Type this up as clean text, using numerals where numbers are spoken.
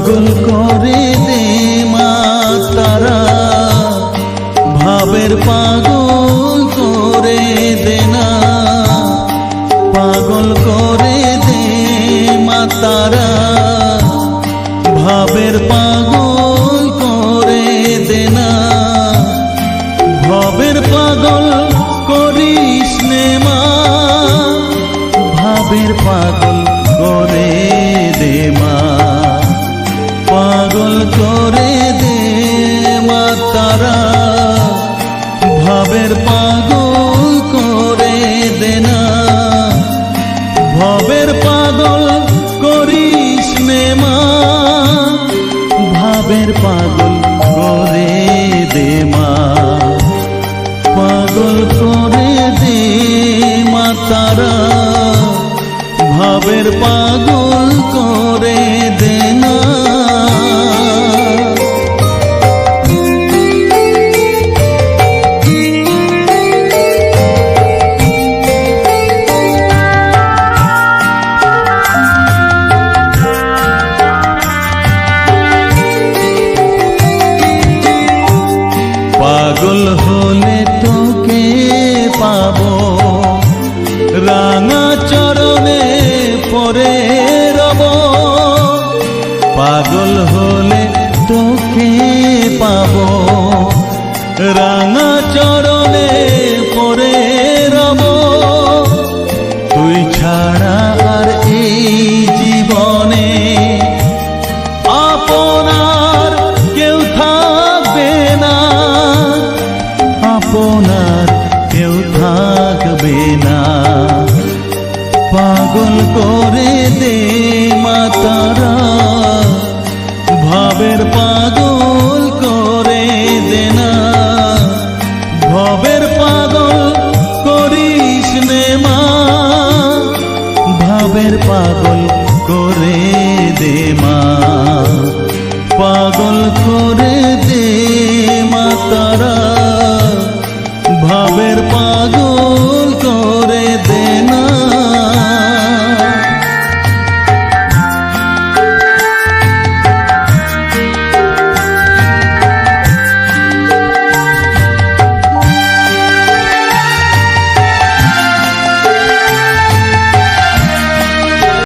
পাগল করে দে মা তারা, ভাবের পাগল করে দে না, পাগল করে দে মা তারা, ভাবের পাগল করে দে না, ভাবের পাগল করিস নে মা, ভাবের পাগল করে দে মা, পাগল করে দে মা তারা, ভাবের পাগল করে দে না, ভাবের পাগল করিস নে মা, ভাবের পাগল করে দে মা, পাগল করে দে মা তারা, ভাবের পাগল করে দে না। পাগল হলে তোকে পাবো, রাঙা চরণে পরে রব, পাগল হলে তোকে পাবো, রাঙা চরণে পরে রব, তুই ছাড়া আর এই জীবনে আপনার কেউ থাকবে না, আপনার কেউ থাকবে না, পাগল করে দে